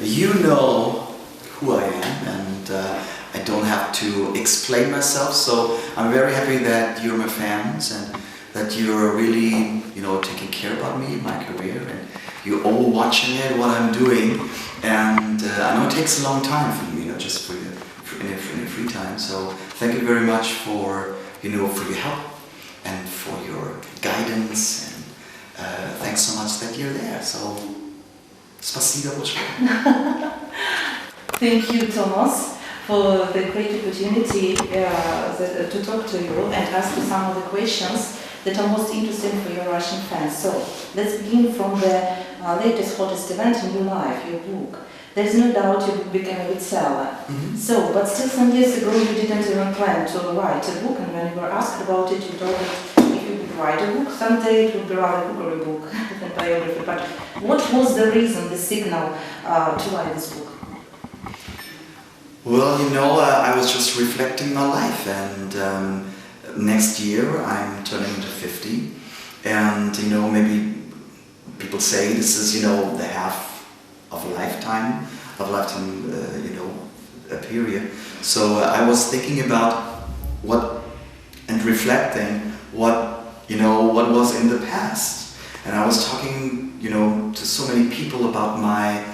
You know who I am, and I don't have to explain myself, so I'm very happy that you're my fans and that you're really, taking care about me, my career, and you're all watching it, what I'm doing. And I know it takes a long time for you, just for your free time. So thank you very much for your help and for your guidance. And thanks so much that you're there. So, спасибо большое. Thank you, Tomas, for the great opportunity to talk to you and ask you some of the questions that are most interesting for your Russian fans. So, let's begin from the latest, hottest event in your life, your book. There's no doubt you became a bestseller. Mm-hmm. So, but still some years ago you didn't even plan to write a book, and when you were asked about it, you told that if you would write a book, someday it would be rather a book than biography. But what was the reason, the signal to write this book? Well, I was just reflecting my life, and next year I'm turning to 50, and maybe people say this is the half of a lifetime, a period. So I was thinking about and reflecting what was in the past, and I was talking to so many people about my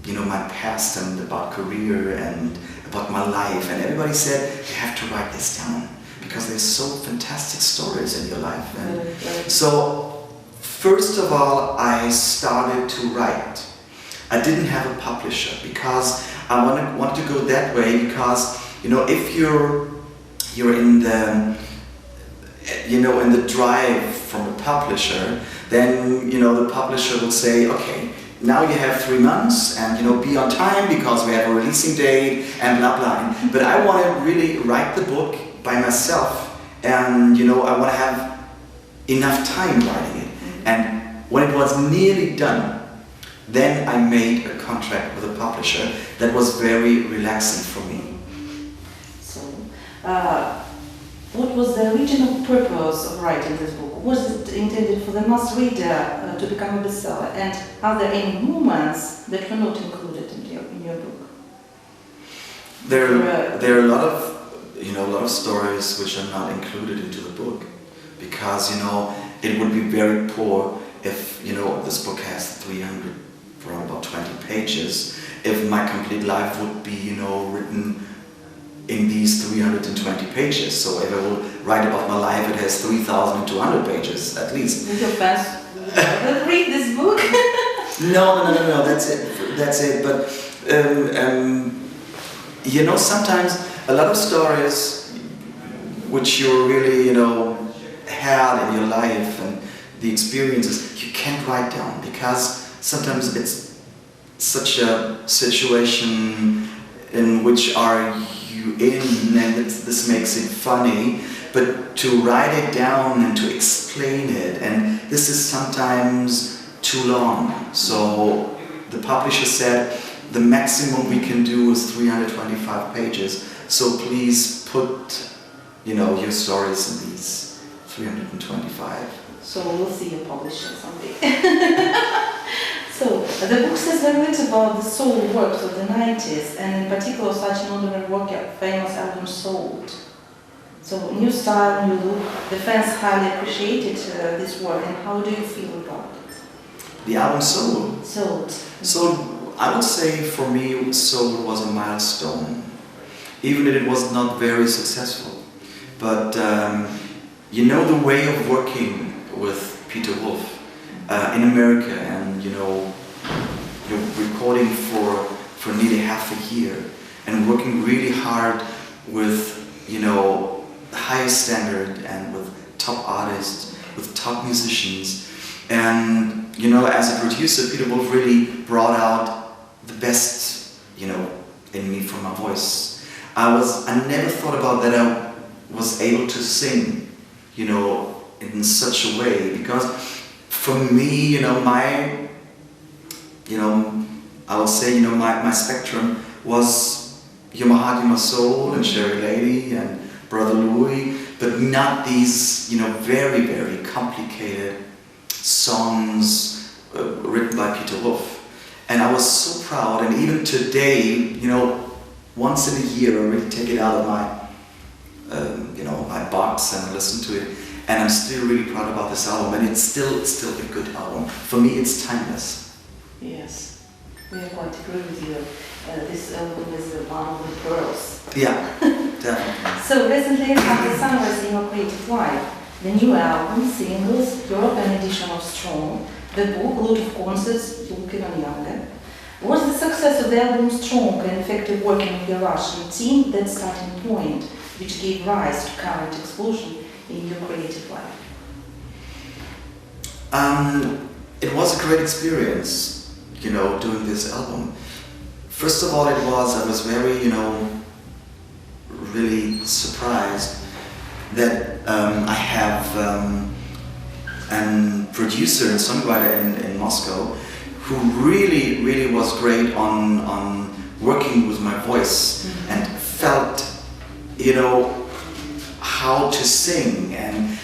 my past and about career and about my life, and everybody said you have to write this down because there's so fantastic stories in your life. And so first of all, I started to write. I didn't have a publisher because I wanted to go that way, because if you're in the in the drive from a publisher, then the publisher will say, okay, now you have 3 months and be on time because we have a releasing date and blah blah. But I want to really write the book by myself, and I want to have enough time writing it. And when it was nearly done, then I made a contract with a publisher that was very relaxing for me. So, what was the original purpose of writing this book? Was it intended for the mass reader to become a bestseller? And are there any moments that were not included in your book? There are a lot of stories which are not included into the book, because it would be very poor if this book has 300 for about 20 pages, if my complete life would be written in these 320 pages. So if I will write about my life, it has 3,200 pages at least. Will your fans read this book? No, that's it. But sometimes a lot of stories which you really had in your life and the experiences you can't write down, because sometimes it's such a situation in which are you in, and this makes it funny, but to write it down and to explain it, and this is sometimes too long. So the publisher said the maximum we can do is 325 pages, so please put your stories in these 325. So we'll see your publisher someday. So the book says very little about the soul works of the 90s, and in particular such an ordinary work, your famous album Sold. So new style, new look, the fans highly appreciated this work, and how do you feel about it? The album Sold? Sold. So I would say for me Sold was a milestone, even if it was not very successful. But the way of working with Peter Wolf in America, and recording for nearly half a year and working really hard with the highest standard and with top artists, with top musicians, and as a producer, Peter Wolf really brought out the best in me from my voice. I never thought about that I was able to sing in such a way, because for me, I would say, my spectrum was You're My Heart, You're My Soul and Cherry Lady and Brother Louie, but not these, very, very complicated songs written by Peter Wolf. And I was so proud, and even today, you know, once in a year I really take it out of my, you know, my box and listen to it. And I'm still really proud about this album, and it's still a good album. For me, it's timeless. Yes, we are quite agree with you. This album is one of the pearls. Yeah, definitely. So recently, after summarizing your creative life, the new album, singles, European edition of Strong, the book, lot of concerts, younger. Was the success of the album Strong and effective working with your Russian team that starting point which gave rise to current explosion in your creative life? It was a great experience, you know, doing this album. First of all, I was very, you know, really surprised that I have a producer and songwriter in Moscow who really was great on working with my voice and felt, you know, how to sing and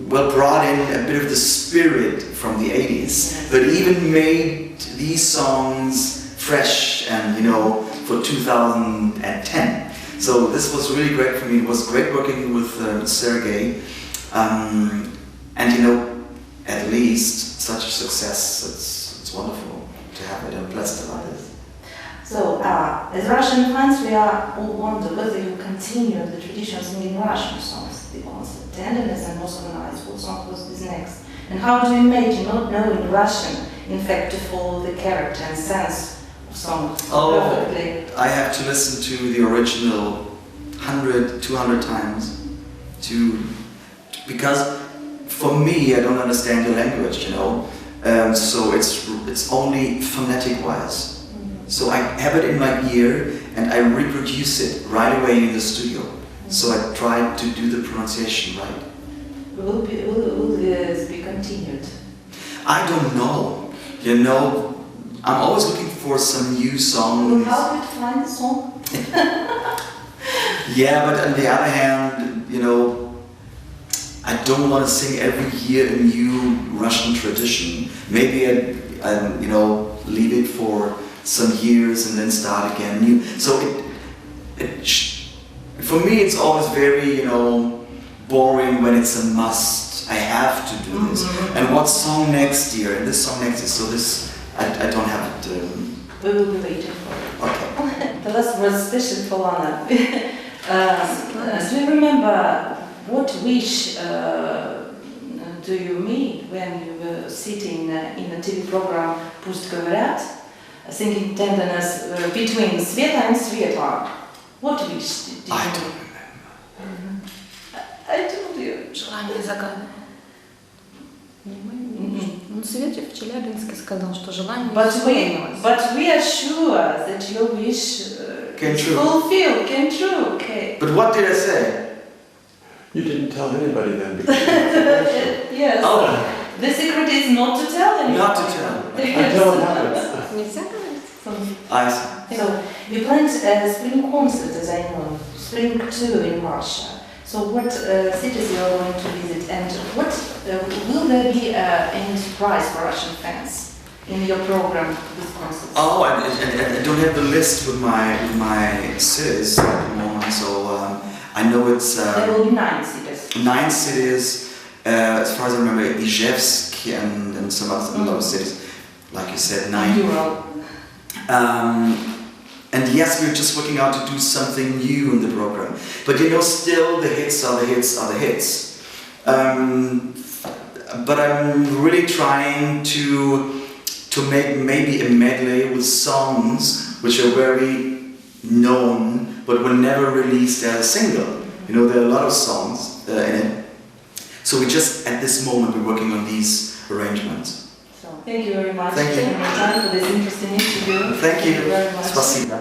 well, brought in a bit of the spirit from the 80s, but even made these songs fresh and, you know, for 2010. So this was really great for me. It was great working with Sergei, and you know, at least such a success. It's wonderful to have it. I'm blessed about this. So, as Russian fans, we are all wonder whether you continue the tradition of singing Russian songs, the concert, tenderness and Moscow Nights. What song was this next? And how do you imagine not knowing Russian, in fact, to follow the character and sense of songs perfectly? I have to listen to the original 100, 200 times because for me, I don't understand the language, you know. So it's only phonetic-wise. So I have it in my ear and I reproduce it right away in the studio. So I try to do the pronunciation right. Will this be continued? I don't know. You know, I'm always looking for some new songs. Will help you to find the song? Yeah, but on the other hand, you know, I don't want to sing every year a new Russian tradition. Maybe I you know, leave it for some years and then start again new. So for me, it's always very, you know, boring when it's a must. I have to do this. And what song next year? And this song next year. So this, I don't have it. We will be waiting for it. Okay. The last was special for Lana. Do you remember what wish do you made when you were sitting in a TV program Pust говорят, singing tenderness between Sveta and Svetlana? What wish did you make? I don't remember. I told you. Желание загадывать. Ну, Свете в Челябинске сказал, что желание исполнилось. But we are sure that your wish Came true. fulfilled, came true. Okay. But what did I say? You didn't tell anybody then because it Yes. Oh, The secret is not to tell anyone. not to tell. until it happens. Нельзя говорить? I see. So you planned a spring concert, as I know, spring tour in Russia. So what cities you are going to visit, and what will there be any surprise for Russian fans in your program with concerts? Oh, I don't have the list with my cities at the moment, so I know it's There will be 9 cities. 9 cities. As far as I remember, Izhevsk and some other cities, like you said, 9. Europe. And yes, we're just working out to do something new in the program. But you know, still the hits are the hits are the hits. But I'm really trying to make maybe a medley with songs which are very known but were never released as a single. You know, there are a lot of songs in it. So we just, at this moment, we're working on these arrangements. So thank you very much Thank for you. taking the time for this interesting interview. Thank you. Very much. Спасибо.